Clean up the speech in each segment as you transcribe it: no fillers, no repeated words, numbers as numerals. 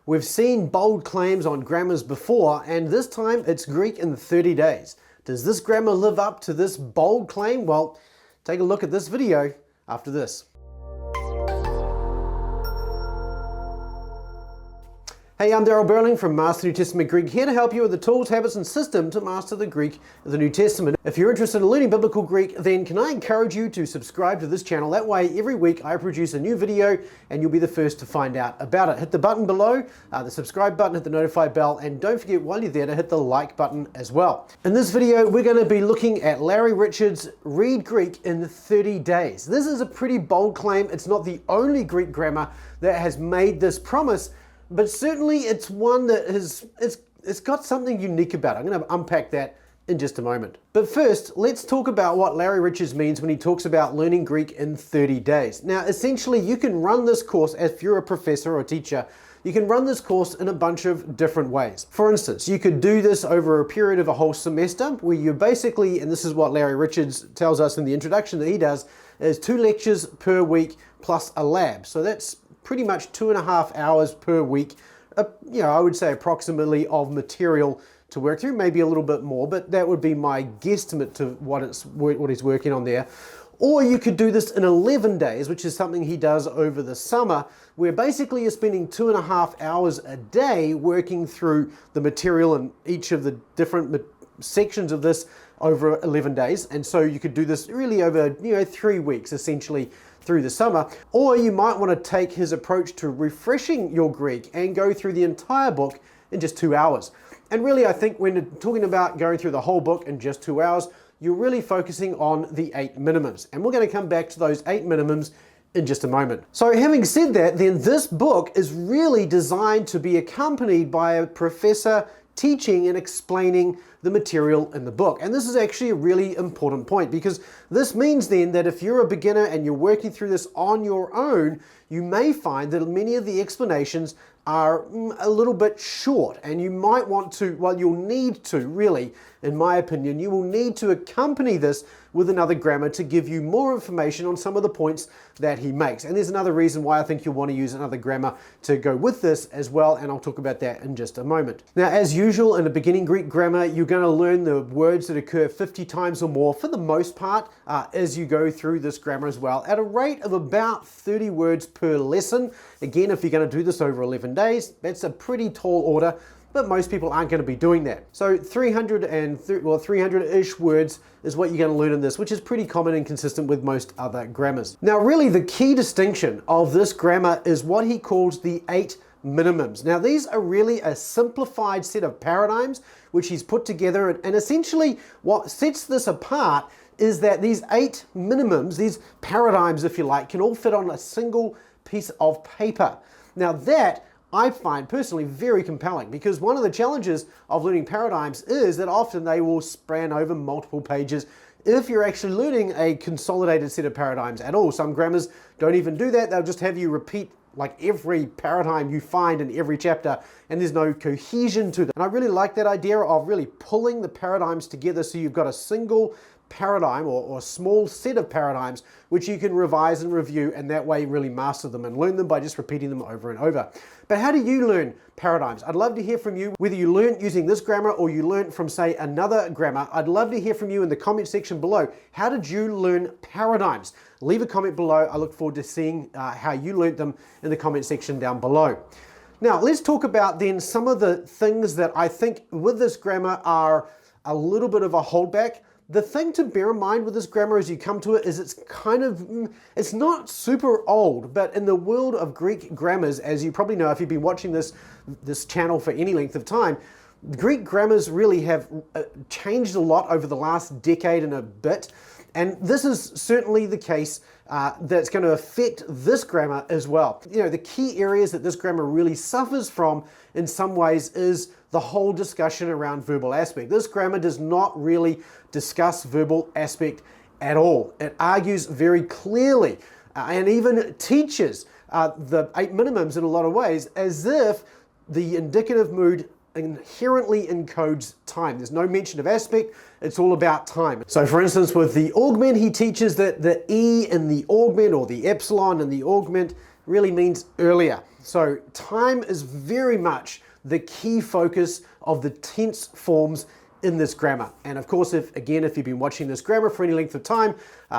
We've seen bold claims on grammars before, and this time it's Greek in 30 days. Does this grammar live up to this bold claim? Well, take a look at this video after this. Hey, I'm DARRYL from Master New Testament Greek, here to help you with the tools, habits, and system to master the Greek of the New Testament. If you're interested in learning biblical Greek, then can I encourage you to subscribe to this channel? That way, every week I produce a new video and you'll be the first to find out about it. Hit the button below, the subscribe button, hit the notify bell, and don't forget while you're there to hit the like button as well. In this video, we're going to be looking at Larry Richards' Read Greek in 30 days. This is a pretty bold claim. It's not the only Greek grammar that has made this promise, but certainly it's one that it's got something unique about it. I'm going to unpack that in just a moment. But first, let's talk about what Larry Richards means when he talks about learning Greek in 30 days. Now, essentially, you can run this course, if you're a professor or teacher, you can run this course in a bunch of different ways. For instance, you could do this over a period of a whole semester where you basically, and this is what Larry Richards tells us in the introduction that he does, is 2 lectures per week plus a lab. So that's pretty much 2.5 hours per week, I would say approximately, of material to work through, maybe a little bit more, but that would be my guesstimate to what he's working on there. Or you could do this in 11 days, which is something he does over the summer, where basically you're spending 2.5 hours a day working through the material in each of the different sections of this over 11 days. And so you could do this really over 3 weeks essentially through the summer. Or you might want to take his approach to refreshing your Greek and go through the entire book in just 2 hours. And really, I think when talking about going through the whole book in just 2 hours, you're really focusing on the 8 minimums. And we're going to come back to those 8 minimums in just a moment. So having said that, then this book is really designed to be accompanied by a professor teaching and explaining the material in the book. And this is actually a really important point, because this means then that if you're a beginner and you're working through this on your own, you may find that many of the explanations are a little bit short, and you might want to, well, you'll need to really, in my opinion, you will need to accompany this with another grammar to give you more information on some of the points that he makes. And there's another reason why I think you'll want to use another grammar to go with this as well, and I'll talk about that in just a moment. Now, as usual in a beginning Greek grammar, you're going to learn the words that occur 50 times or more for the most part as you go through this grammar as well, at a rate of about 30 words per lesson. Again, if you're going to do this over 11 days, that's a pretty tall order, but most people aren't going to be doing that. So 300-ish words is what you're going to learn in this, which is pretty common and consistent with most other grammars. Now, really the key distinction of this grammar is what he calls the 8 minimums. Now, these are really a simplified set of paradigms which he's put together, and essentially what sets this apart is that these 8 minimums, these paradigms if you like, can all fit on a single piece of paper. Now that I find personally very compelling, because one of the challenges of learning paradigms is that often they will span over multiple pages if you're actually learning a consolidated set of paradigms at all. Some grammars don't even do that. They'll just have you repeat like every paradigm you find in every chapter, and there's no cohesion to them. And I really like that idea of really pulling the paradigms together so you've got a single paradigm or a small set of paradigms which you can revise and review, and that way really master them and learn them by just repeating them over and over. But how do you learn paradigms? I'd love to hear from you, whether you learned using this grammar or you learned from, say, another grammar. I'd love to hear from you in the comment section below. How did you learn paradigms? Leave a comment below. I look forward to seeing how you learned them in the comment section down below. Now, let's talk about then some of the things that I think with this grammar are a little bit of a holdback. The thing to bear in mind with this grammar as you come to it is it's not super old, but in the world of Greek grammars, as you probably know if you've been watching this channel for any length of time, Greek grammars really have changed a lot over the last decade and a bit. And this is certainly the case that's going to affect this grammar as well. The key areas that this grammar really suffers from in some ways is the whole discussion around verbal aspect. This grammar does not really discuss verbal aspect at all. It argues very clearly and even teaches the 8 minimums in a lot of ways as if the indicative mood inherently encodes time. There's no mention of aspect, it's all about time. So for instance, with the augment, he teaches that the E in the augment, or the epsilon in the augment, really means earlier. So time is very much the key focus of the tense forms in this grammar. And of course, if you've been watching this grammar for any length of time,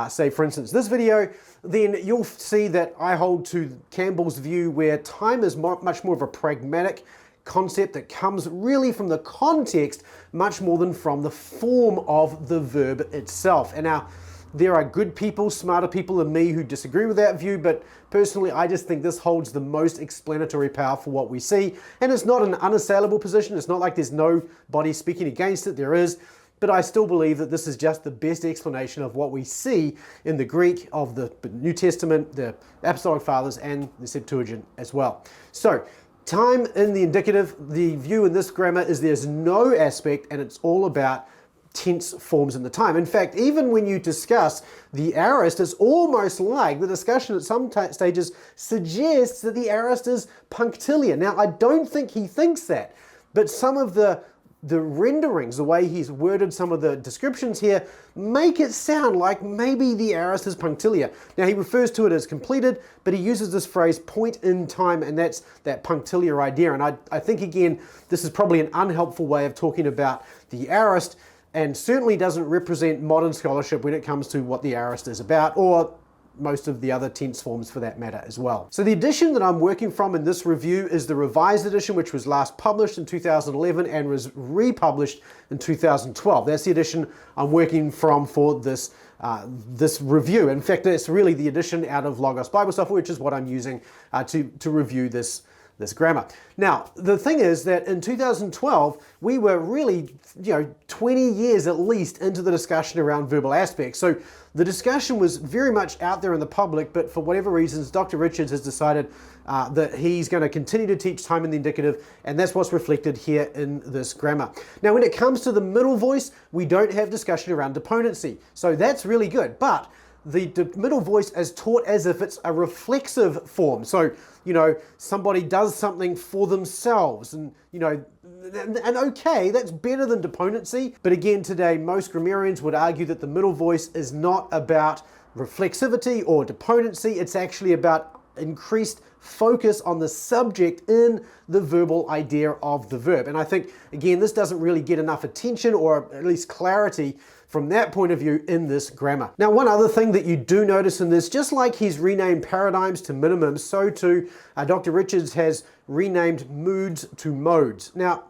say for instance this video, then you'll see that I hold to Campbell's view where time is much more of a pragmatic concept that comes really from the context much more than from the form of the verb itself. And now, there are good people, smarter people than me who disagree with that view, but personally I just think this holds the most explanatory power for what we see. And it's not an unassailable position. It's not like there's nobody speaking against it. There is. But I still believe that this is just the best explanation of what we see in the Greek of the New Testament, the Apostolic Fathers, and the Septuagint as well. So, time in the indicative, the view in this grammar is there's no aspect and it's all about tense forms in the time. In fact, even when you discuss the aorist, it's almost like the discussion at some stages suggests that the aorist is punctiliar. Now, I don't think he thinks that, but some of the renderings, the way he's worded some of the descriptions here, make it sound like maybe the aorist is punctiliar. Now, he refers to it as completed, but he uses this phrase point in time, and that's that punctiliar idea. And I think, again, this is probably an unhelpful way of talking about the aorist, and certainly doesn't represent modern scholarship when it comes to what the aorist is about, or most of the other tense forms for that matter as well. So the edition that I'm working from in this review is the revised edition, which was last published in 2011 and was republished in 2012. That's the edition I'm working from for this review. In fact, it's really the edition out of Logos Bible Software, which is what I'm using to review this grammar. Now, the thing is that in 2012, we were really, 20 years at least into the discussion around verbal aspects. So the discussion was very much out there in the public, but for whatever reasons, Dr. Richards has decided that he's going to continue to teach time in the indicative, and that's what's reflected here in this grammar. Now, when it comes to the middle voice, we don't have discussion around deponency. So that's really good, but the middle voice is taught as if it's a reflexive form. So, somebody does something for themselves and, and okay, that's better than deponency. But again, today, most grammarians would argue that the middle voice is not about reflexivity or deponency. It's actually about increased focus on the subject in the verbal idea of the verb. And I think, again, this doesn't really get enough attention or at least clarity from that point of view in this grammar. Now, one other thing that you do notice in this, just like he's renamed paradigms to minimums, so too Dr. Richards has renamed moods to modes. Now,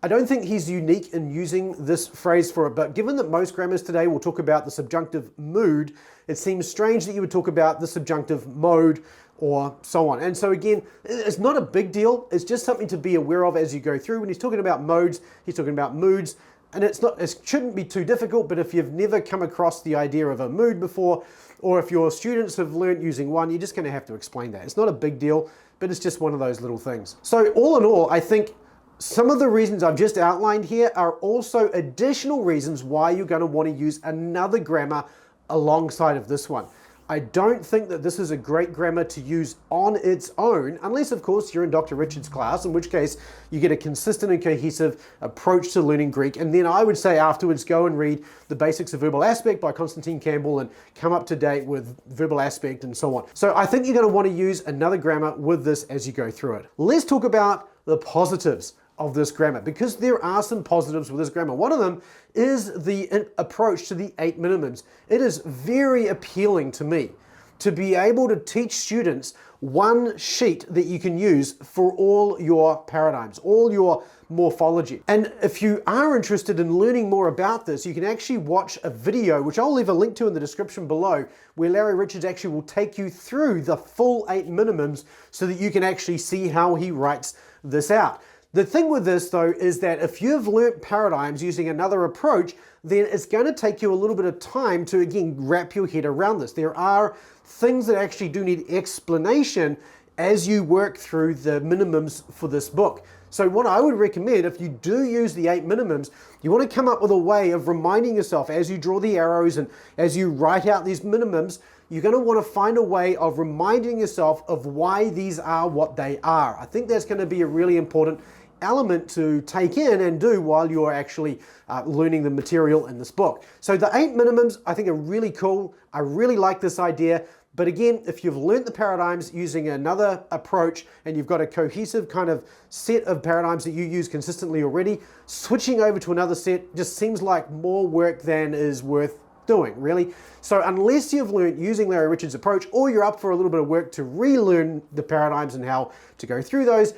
I don't think he's unique in using this phrase for it, but given that most grammars today will talk about the subjunctive mood, it seems strange that you would talk about the subjunctive mode or so on. And so again, it's not a big deal. It's just something to be aware of as you go through. When he's talking about modes, he's talking about moods. And it shouldn't be too difficult, but if you've never come across the idea of a mood before, or if your students have learned using one, you're just going to have to explain that. It's not a big deal, but it's just one of those little things. So all in all, I think some of the reasons I've just outlined here are also additional reasons why you're going to want to use another grammar alongside of this one. I don't think that this is a great grammar to use on its own, unless of course you're in Dr. Richards' class, in which case you get a consistent and cohesive approach to learning Greek. And then I would say afterwards, go and read The Basics of Verbal Aspect by Constantine Campbell and come up to date with verbal aspect and so on. So I think you're going to want to use another grammar with this as you go through it. Let's talk about the positives of this grammar, because there are some positives with this grammar. One of them is the approach to the 8 minimums. It is very appealing to me to be able to teach students one sheet that you can use for all your paradigms, all your morphology. And if you are interested in learning more about this, you can actually watch a video, which I'll leave a link to in the description below, where Larry Richards actually will take you through the full 8 minimums so that you can actually see how he writes this out. The thing with this though is that if you've learnt paradigms using another approach, then it's going to take you a little bit of time to again wrap your head around this. There are things that actually do need explanation as you work through the minimums for this book. So what I would recommend, if you do use the 8 minimums, you want to come up with a way of reminding yourself as you draw the arrows and as you write out these minimums, you're going to want to find a way of reminding yourself of why these are what they are. I think that's going to be a really important element to take in and do while you're actually learning the material in this book. So the 8 minimums I think are really cool. I really like this idea. But again, if you've learnt the paradigms using another approach and you've got a cohesive kind of set of paradigms that you use consistently already, switching over to another set just seems like more work than is worth doing, really. So unless you've learned using Larry Richards' approach, or you're up for a little bit of work to relearn the paradigms and how to go through those,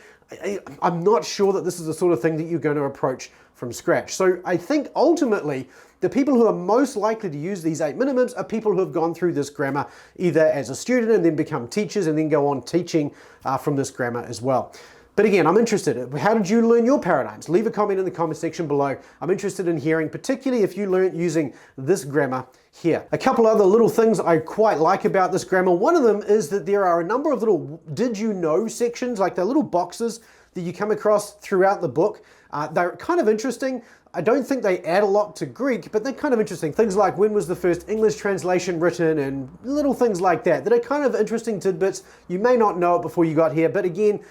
I'm not sure that this is the sort of thing that you're going to approach from scratch. So I think ultimately, the people who are most likely to use these 8 minimums are people who have gone through this grammar either as a student and then become teachers and then go on teaching from this grammar as well. But again, I'm interested. How did you learn your paradigms? Leave a comment in the comment section below. I'm interested in hearing, particularly if you learned using this grammar here. A couple other little things I quite like about this grammar. One of them is that there are a number of little did you know sections, like the little boxes that you come across throughout the book. They're kind of interesting. I don't think they add a lot to Greek, but they're kind of interesting. Things like when was the first English translation written and little things like that that are kind of interesting tidbits. You may not know it before you got here, but again,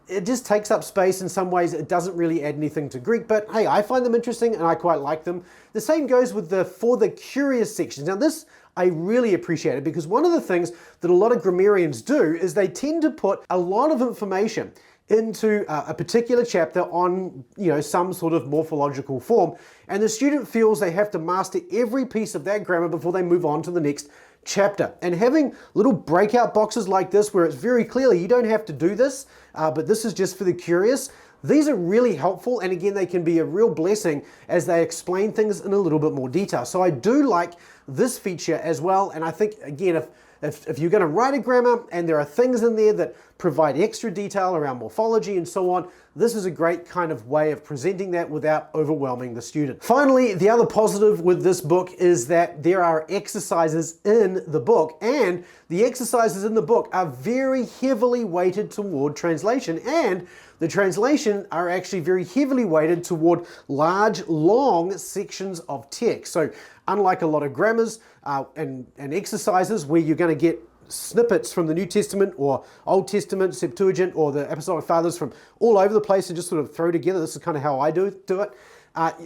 it just takes up space in some ways. It doesn't really add anything to Greek, but hey, I find them interesting and I quite like them. The same goes with the for the curious sections. Now this, I really appreciate it because one of the things that a lot of grammarians do is they tend to put a lot of information into a particular chapter on, some sort of morphological form, and the student feels they have to master every piece of that grammar before they move on to the next chapter. And having little breakout boxes like this where it's very clearly you don't have to do this, but this is just for the curious, these are really helpful, and again, they can be a real blessing as they explain things in a little bit more detail. So I do like this feature as well, and I think, again, if you're going to write a grammar and there are things in there that provide extra detail around morphology and so on, this is a great kind of way of presenting that without overwhelming the student. Finally, the other positive with this book is that there are exercises in the book, and the exercises in the book are very heavily weighted toward translation, and the translation are actually very heavily weighted toward large, long sections of text. So unlike a lot of grammars and exercises where you're going to get snippets from the New Testament or Old Testament, Septuagint, or the Apostolic Fathers from all over the place and just sort of throw together. This is kind of how I do it.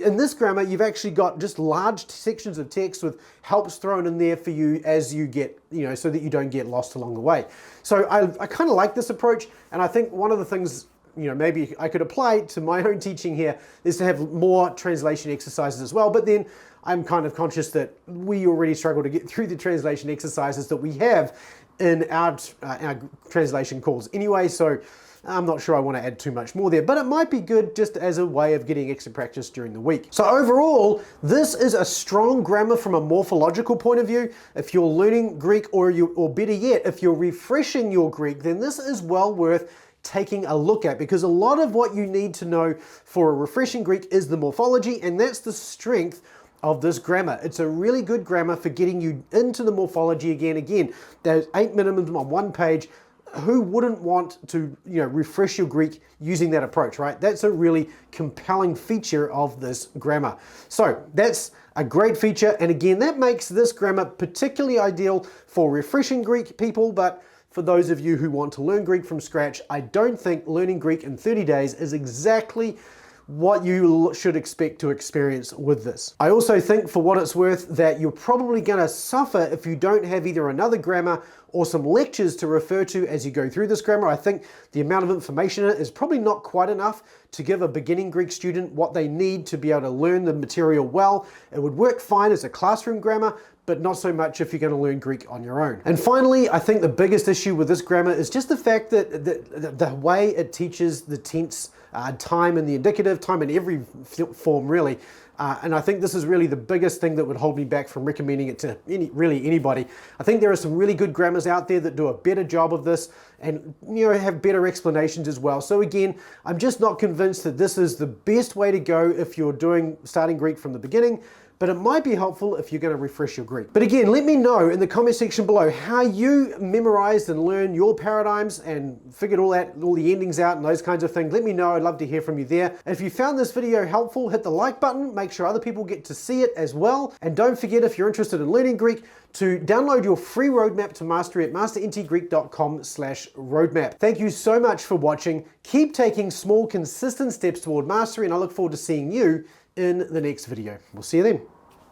In this grammar, you've actually got just large sections of text with helps thrown in there for you as you get, so that you don't get lost along the way. So I kind of like this approach, and I think one of the things maybe I could apply to my own teaching here is to have more translation exercises as well. But then I'm kind of conscious that we already struggle to get through the translation exercises that we have in our translation calls anyway. So I'm not sure I want to add too much more there, but it might be good just as a way of getting extra practice during the week. So overall, this is a strong grammar from a morphological point of view. If you're learning Greek, or better yet, if you're refreshing your Greek, then this is well worth taking a look at, because a lot of what you need to know for a refreshing Greek is the morphology, and that's the strength of this grammar. It's a really good grammar for getting you into the morphology again. There's 8 minimums on one page. Who wouldn't want to refresh your Greek using that approach, right? That's a really compelling feature of this grammar. So that's a great feature, and again, that makes this grammar particularly ideal for refreshing Greek people, but for those of you who want to learn Greek from scratch, I don't think learning Greek in 30 days is exactly what you should expect to experience with this. I also think, for what it's worth, that you're probably going to suffer if you don't have either another grammar or some lectures to refer to as you go through this grammar. I think the amount of information in it is probably not quite enough to give a beginning Greek student what they need to be able to learn the material well. It would work fine as a classroom grammar, but not so much if you're going to learn Greek on your own. And finally, I think the biggest issue with this grammar is just the fact that the way it teaches the tense, time and the indicative, time in every form really. And I think this is really the biggest thing that would hold me back from recommending it to really anybody. I think there are some really good grammars out there that do a better job of this and have better explanations as well. So again, I'm just not convinced that this is the best way to go if you're starting Greek from the beginning, but it might be helpful if you're going to refresh your Greek. But again, let me know in the comment section below how you memorized and learned your paradigms and figured all the endings out and those kinds of things. Let me know. I'd love to hear from you there. If you found this video helpful, hit the like button. Make sure other people get to see it as well. And don't forget, if you're interested in learning Greek, to download your free roadmap to mastery at masterntgreek.com/roadmap. Thank you so much for watching. Keep taking small, consistent steps toward mastery, and I look forward to seeing you in the next video. We'll see you then.